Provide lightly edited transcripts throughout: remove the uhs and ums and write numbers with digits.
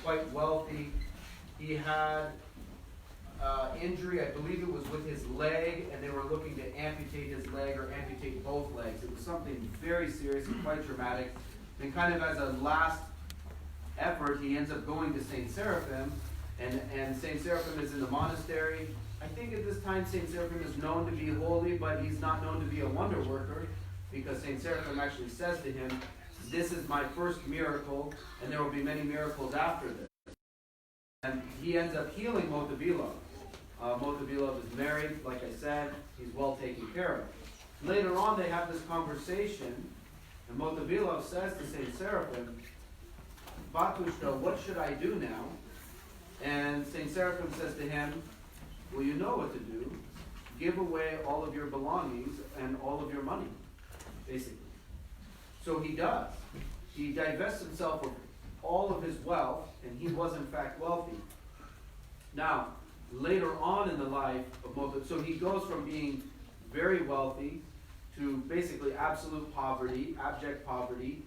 quite wealthy. He had injury, I believe it was with his leg, and they were looking to amputate his leg or amputate both legs. It was something very serious and quite dramatic. And kind of as a last effort, he ends up going to St. Seraphim, and St. Seraphim is in the monastery. I think at this time St. Seraphim is known to be holy, but he's not known to be a wonder worker, because St. Seraphim actually says to him, "This is my first miracle, and there will be many miracles after this." And he ends up healing Motovilov. Motovilov is married, like I said, he's well taken care of. Later on, they have this conversation, and Motovilov says to St. Seraphim, "Batushka, what should I do now?" And St. Seraphim says to him, "Well, you know what to do. Give away all of your belongings and all of your money," basically. So he does. He divests himself of all of his wealth, and he was in fact wealthy. Now, later on in the life of Motovilov, so he goes from being very wealthy to basically absolute poverty, abject poverty,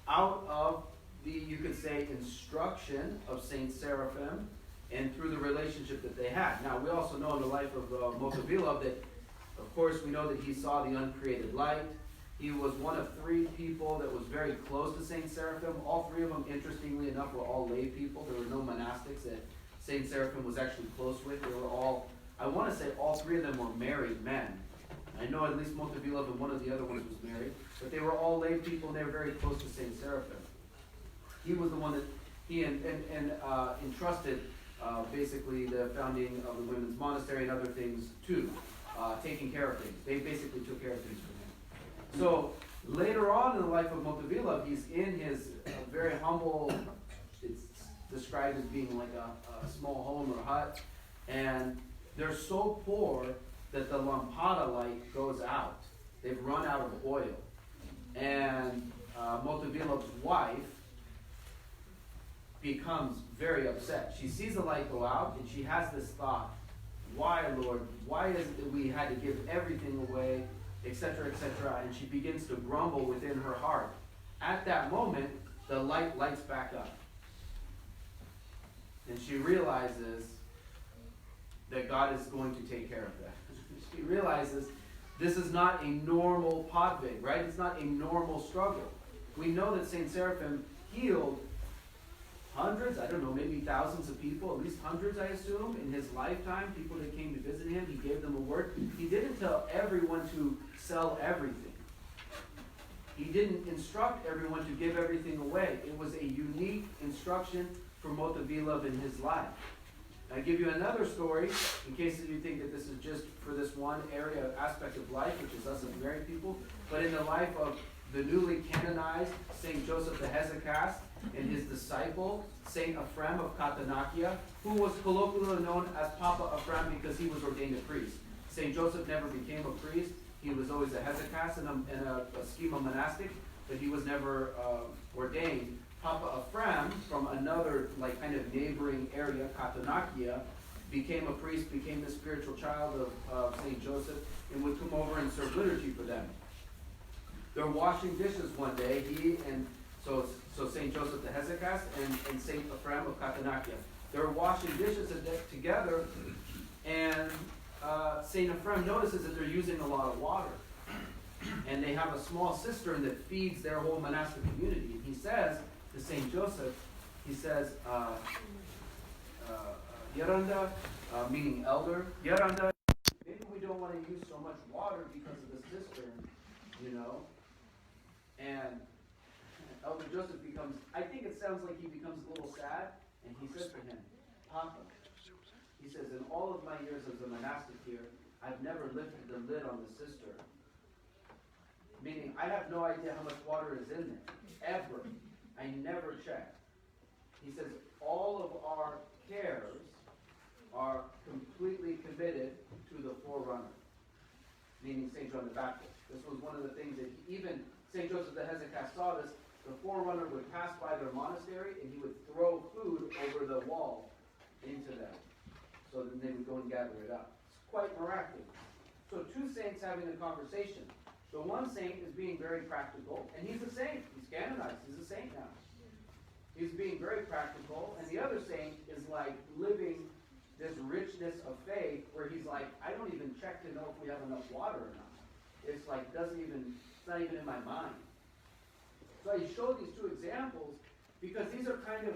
out of the, you could say, instruction of Saint Seraphim, and through the relationship that they had. Now, we also know in the life of Motovilov that, of course, we know that he saw the uncreated light. He was one of 3 people that was very close to Saint Seraphim. All 3 of them, interestingly enough, were all lay people. There were no monastics that Saint Seraphim was actually close with. They were all, I want to say all 3 of them were married men. I know at least Motovilov and one of the other ones was married, but they were all lay people, and they were very close to Saint Seraphim. He was the one that he entrusted basically the founding of the women's monastery and other things too, taking care of things. They basically took care of things for him. So later on in the life of Motovilov, he's in his very humble, it's described as being like a small home or hut, and they're so poor that the lampada light goes out. They've run out of oil. And Motovilov's wife becomes very upset. She sees the light go out, and she has this thought, "Why, Lord? Why is it that we had to give everything away, etc., etc.?" And she begins to grumble within her heart. At that moment, the light lights back up. And she realizes that God is going to take care of that. She realizes this is not a normal podvig, right? It's not a normal struggle. We know that St. Seraphim healed hundreds, I don't know, maybe thousands of people, at least hundreds, I assume, in his lifetime, people that came to visit him. He gave them a word. He didn't tell everyone to sell everything. He didn't instruct everyone to give everything away. It was a unique instruction for Motovilov in his life. I'll give you another story, in case you think that this is just for this one area, aspect of life, which is us as married people, but in the life of the newly canonized St. Joseph the Hesychast and his disciple, St. Ephrem of Katanakia, who was colloquially known as Papa Ephrem because he was ordained a priest. St. Joseph never became a priest. He was always a hesychast and a schema monastic, but he was never ordained. Papa Ephrem, from another kind of neighboring area, Katanakia, became a priest, became the spiritual child of St. Joseph, and would come over and serve liturgy for them. They're washing dishes one day, so St. Joseph the Hesychast and St. Ephrem of Katanakia. They're washing dishes together, and St. Ephrem notices that they're using a lot of water. And they have a small cistern that feeds their whole monastic community. And he says to St. Joseph, he says, Yaranda, meaning elder, Yaranda, maybe we don't want to use so much water because of the cistern, And Elder Joseph becomes, I think it sounds like he becomes a little sad, and he says to him, "Papa," he says, "in all of my years as a monastic here, I've never lifted the lid on the cistern." Meaning, I have no idea how much water is in there, ever. I never check. He says, all of our cares are completely committed to the forerunner, meaning St. John the Baptist. This was one of the things that even St. Joseph the Hesychast saw this. The forerunner would pass by their monastery, and he would throw food over the wall into them, so that they would go and gather it up. It's quite miraculous. So 2 saints having a conversation. The one saint is being very practical, and he's a saint. He's canonized. He's a saint now. He's being very practical. And the other saint is like living this richness of faith where he's like, I don't even check to know if we have enough water or not. It's like, it's not even in my mind. So I showed these two examples because these are kind of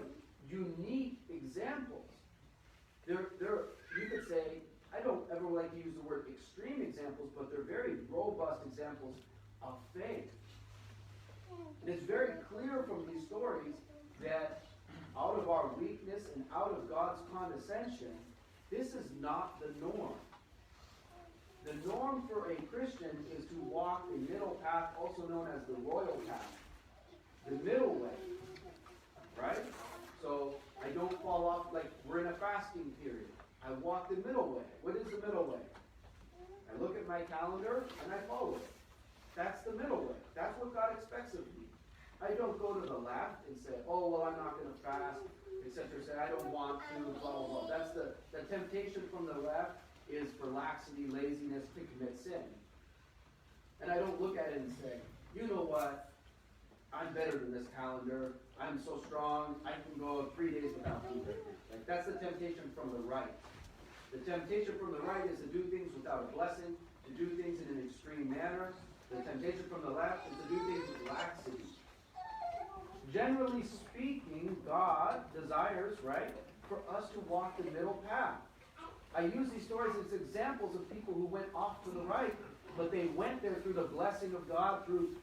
unique examples. You could say, I don't ever like to use the word extreme examples, but they're very robust examples of faith. And it's very clear from these stories that out of our weakness and out of God's condescension, this is not the norm. The norm for a Christian is to walk a middle path, also known as the royal path. The middle way. Right? So I don't fall off like we're in a fasting period. I walk the middle way. What is the middle way? I look at my calendar and I follow it. That's the middle way. That's what God expects of me. I don't go to the left and say, oh, well, I'm not going to fast, etc. Say, I don't want to, blah, blah, blah. That's the temptation from the left is for laxity, laziness, to commit sin. And I don't look at it and say, you know what? I'm better than this calendar. I'm so strong. I can go 3 days without food. Like, that's the temptation from the right. The temptation from the right is to do things without a blessing, to do things in an extreme manner. The temptation from the left is to do things with laxity. Generally speaking, God desires, right, for us to walk the middle path. I use these stories as examples of people who went off to the right, but they went there through the blessing of God, through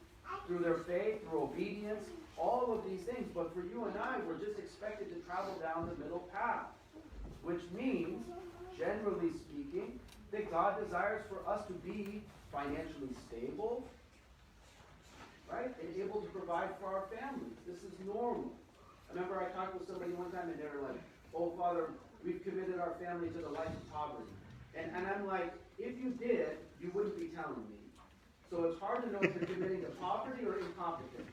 their faith, through obedience, all of these things. But for you and I, we're just expected to travel down the middle path, which means, generally speaking, that God desires for us to be financially stable, right, and able to provide for our families. This is normal. I remember I talked with somebody one time and they were like, oh, Father, we've committed our family to the life of poverty. And I'm like, if you did, you wouldn't be telling me. So it's hard to know if you're committing to poverty or incompetence.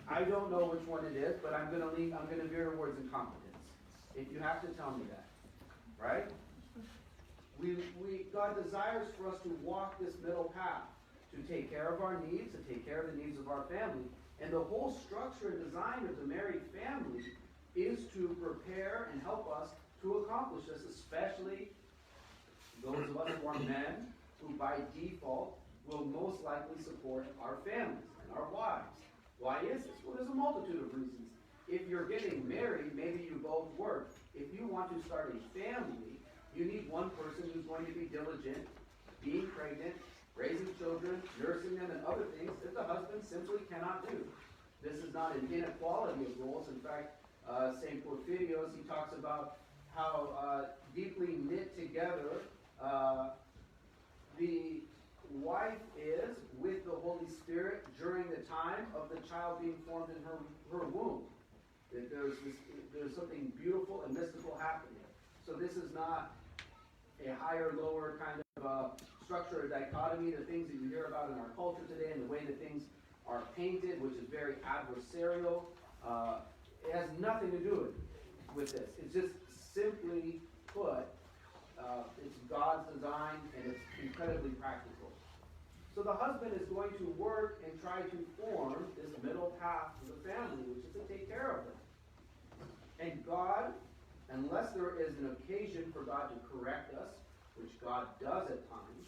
I don't know which one it is, but I'm going to veer towards incompetence. If you have to tell me that, right? God desires for us to walk this middle path, to take care of our needs, to take care of the needs of our family. And the whole structure and design of the married family is to prepare and help us to accomplish this, especially those of us who are men, who by default will most likely support our families and our wives. Why is this? Well, there's a multitude of reasons. If you're getting married, maybe you both work. If you want to start a family, you need one person who's going to be diligent, being pregnant, raising children, nursing them, and other things that the husband simply cannot do. This is not an inequality of roles. In fact, St. Porphyrios, he talks about how deeply knit together the wife is with the Holy Spirit during the time of the child being formed in her womb. That there's something beautiful and mystical happening. So this is not a higher, lower kind of structure or dichotomy, the things that you hear about in our culture today and the way that things are painted, which is very adversarial. It has nothing to do with this. It's just simply put, it's God's design and it's incredibly practical. So the husband is going to work and try to form this middle path to the family, which is to take care of them. And God, unless there is an occasion for God to correct us, which God does at times,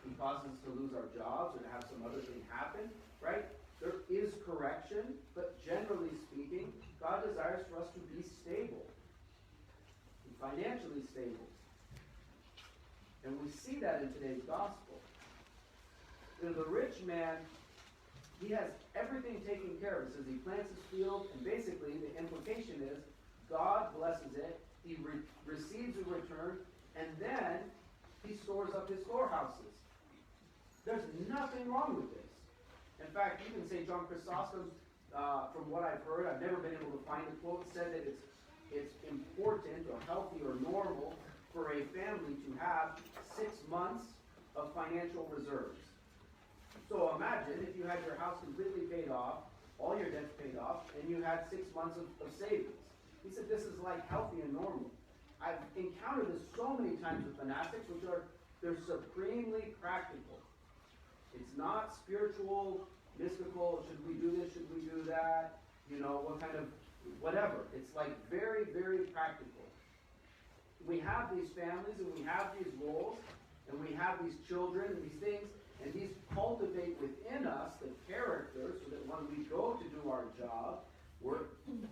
He causes us to lose our jobs or to have some other thing happen, right? There is correction, but generally speaking, God desires for us to be stable, and financially stable. And we see that in today's gospel. You know, the rich man, he has everything taken care of. It says he plants his field, and basically the implication is God blesses it, he receives a return, and then he stores up his storehouses. There's nothing wrong with this. In fact, even St. John Chrysostom, from what I've heard, I've never been able to find a quote, said that it's important or healthy or normal for a family to have 6 months of financial reserves. So imagine if you had your house completely paid off, all your debts paid off, and you had 6 months of savings. He said this is like healthy and normal. I've encountered this so many times with monastics, they're supremely practical. It's not spiritual, mystical, should we do this, should we do that? You know, what kind of whatever. It's like very, very practical. We have these families and we have these roles and we have these children and these things, and these cultivate within us the character so that when we go to do our job,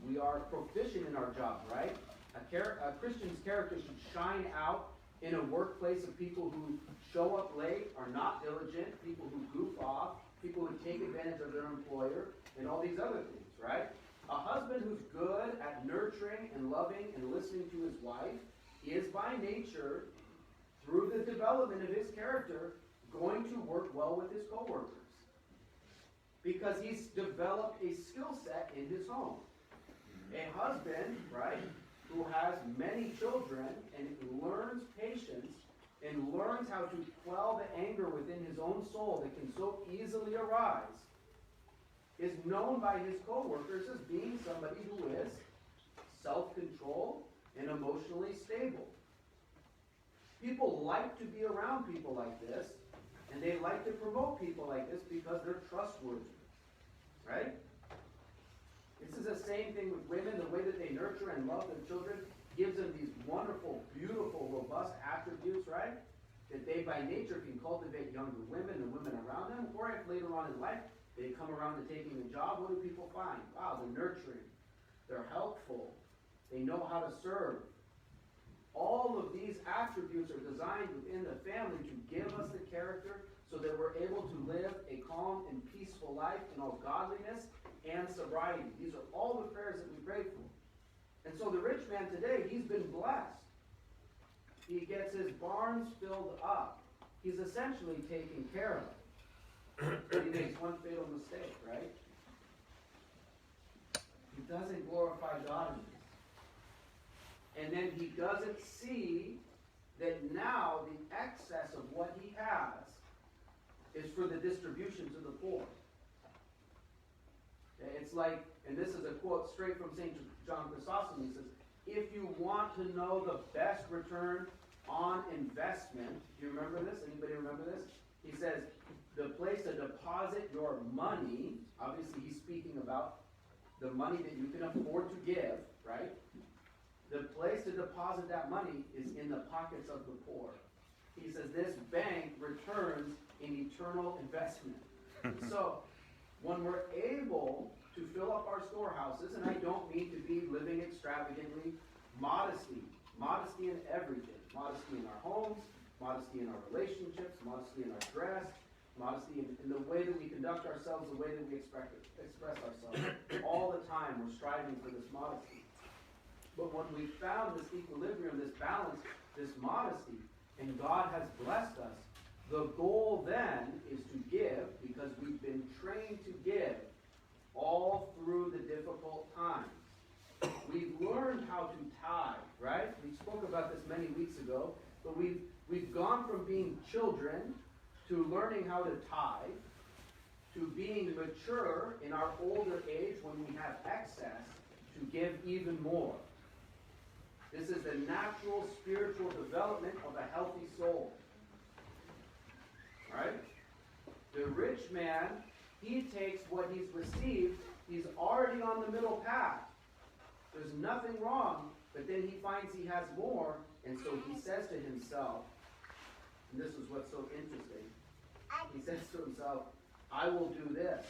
we are proficient in our job, right? A Christian's character should shine out in a workplace of people who show up late, are not diligent, people who goof off, people who take advantage of their employer, and all these other things, right? A husband who's good at nurturing and loving and listening to his wife is by nature, through the development of his character, going to work well with his coworkers. Because he's developed a skill set in his home. A husband, right, who has many children and learns patience and learns how to quell the anger within his own soul that can so easily arise, is known by his coworkers as being somebody who is self-controlled and emotionally stable. People like to be around people like this, and they like to promote people like this because they're trustworthy. Right? This is the same thing with women. The way that they nurture and love their children gives them these wonderful, beautiful, robust attributes, right? That they by nature can cultivate younger women and women around them, or if later on in life they come around to taking a job, what do people find? Wow, they're nurturing. They're helpful. They know how to serve. All of these attributes are designed within the family to give us the character so that we're able to live a calm and peaceful life in all godliness and sobriety. These are all the prayers that we pray for. And so the rich man today, he's been blessed. He gets his barns filled up. He's essentially taken care of. But he makes one fatal mistake, right? He doesn't glorify God in this. And then he doesn't see that now the excess of what he has is for the distribution to the poor. It's like, and this is a quote straight from St. John Chrysostom, he says, if you want to know the best return on investment, do you remember this? Anybody remember this? He says, the place to deposit your money, obviously he's speaking about the money that you can afford to give, right? The place to deposit that money is in the pockets of the poor. He says this bank returns an eternal investment. So when we're able to fill up our storehouses, and I don't mean to be living extravagantly, modesty in everything. Modesty in our homes, modesty in our relationships, modesty in our dress, modesty in the way that we conduct ourselves, the way that we express ourselves. All the time we're striving for this modesty. But when we found this equilibrium, this balance, this modesty, and God has blessed us, the goal then is to give because we've been trained to give all through the difficult times. We've learned how to tithe, right? We spoke about this many weeks ago, but we've gone from being children to learning how to tithe, to being mature in our older age when we have excess to give even more. This is the natural spiritual development of a healthy soul. Right? The rich man, he takes what he's received, he's already on the middle path. There's nothing wrong, but then he finds he has more, and so he says to himself, and this is what's so interesting, he says to himself, I will do this.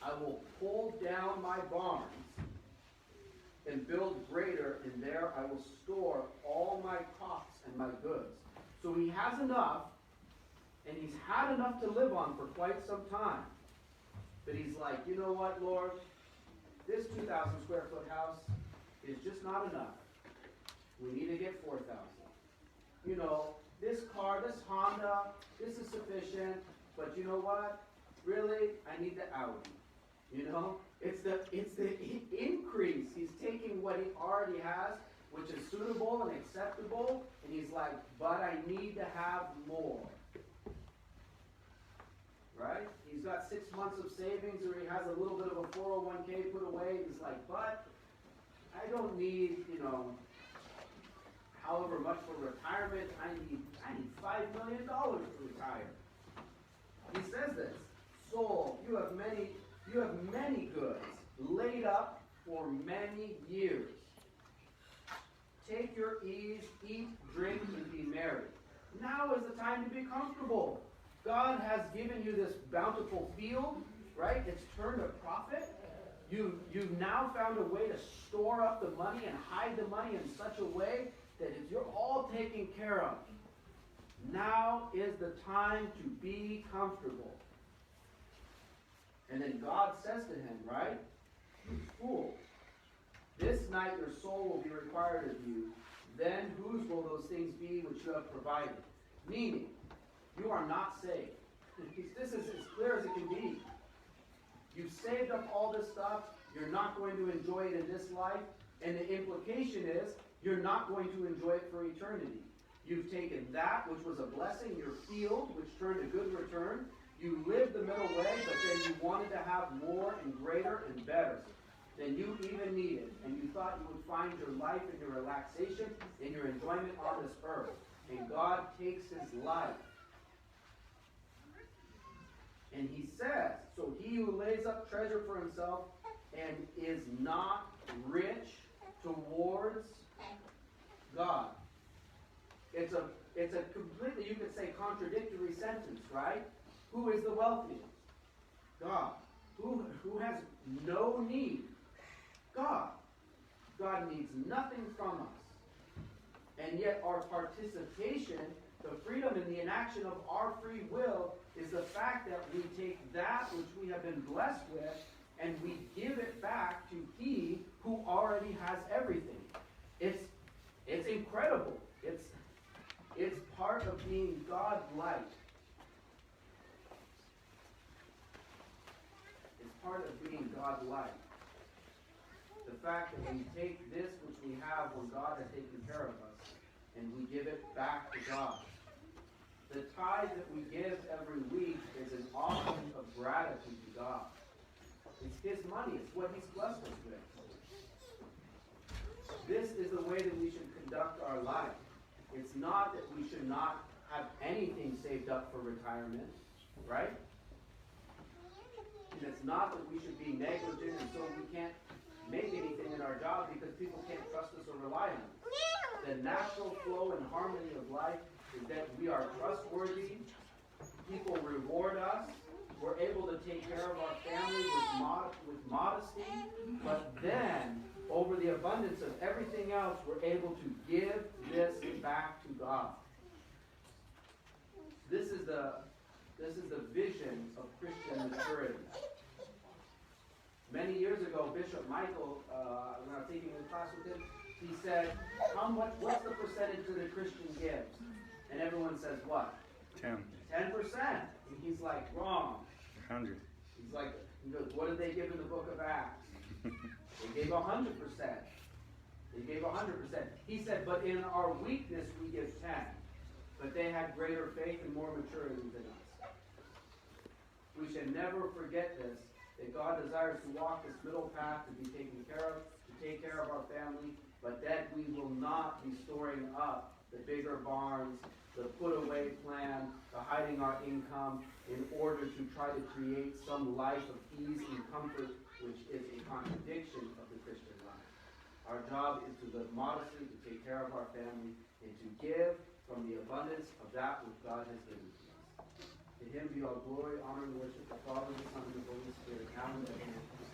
I will pull down my barns and build greater, and there I will store all my crops and my goods. So he has enough, and he's had enough to live on for quite some time. But he's like, you know what, Lord? This 2,000 square foot house is just not enough. We need to get 4,000. You know, this car, this Honda, this is sufficient, but you know what? Really, I need the Audi. You know, it's the increase. He's taking what he already has, which is suitable and acceptable, and he's like, but I need to have more. Right? He's got 6 months of savings, or he has a little bit of a 401k put away. He's like, but I don't need, however much for retirement. I need $5 million to retire. He says this, soul, you have many goods laid up for many years. Take your ease, eat, drink, and be merry. Now is the time to be comfortable. God has given you this bountiful field, right? It's turned a profit. You've now found a way to store up the money and hide the money in such a way that you're all taken care of. Now is the time to be comfortable. And then God says to him, right? You fool. This night your soul will be required of you. Then whose will those things be which you have provided? Meaning, you are not saved. This is as clear as it can be. You've saved up all this stuff. You're not going to enjoy it in this life. And the implication is, you're not going to enjoy it for eternity. You've taken that which was a blessing, your field, which turned a good return. You lived the middle way, but then you wanted to have more and greater and better than you even needed. And you thought you would find your life and your relaxation and your enjoyment on this earth. And God takes his life. And he says, so he who lays up treasure for himself and is not rich towards God. It's a completely, you could say, contradictory sentence, right? Who is the wealthiest? God. Who has no need? God. God needs nothing from us. And yet our participation, the freedom and the inaction of our free will, is the fact that we take that which we have been blessed with and we give it back to he who already has everything. It's incredible. It's part of being God-like. It's part of being God-like. The fact that we take this which we have when God has taken care of us and we give it back to God. The tithe that we give every week is an offering of gratitude to God. It's his money. It's what he's blessed us with. This is the way that we should conduct our life. It's not that we should not have anything saved up for retirement, right? And it's not that we should be negligent and so we can't make anything in our job because people can't trust us or rely on us. The natural flow and harmony of life is that we are trustworthy, people reward us, we're able to take care of our family with modesty, but then, over the abundance of everything else, we're able to give this back to God. This is the vision of Christian maturity. Many years ago, Bishop Michael, when I was taking a class with him, he said, what's the percentage that a Christian gives? And everyone says what? 10. 10%. And he's like, wrong. 100. He's like, he goes, what did they give in the book of Acts? They gave 100%. They gave 100%. He said, but in our weakness we give 10. But they had greater faith and more maturity than us. We should never forget this, that God desires to walk this middle path to be taken care of, to take care of our family, but that we will not be storing up the bigger barns, the put-away plan, the hiding our income in order to try to create some life of ease and comfort, which is a contradiction of the Christian life. Our job is to live modestly, to take care of our family, and to give from the abundance of that which God has given to us. To him be all glory, honor, and worship, the Father, the Son, and the Holy Spirit, now and ever.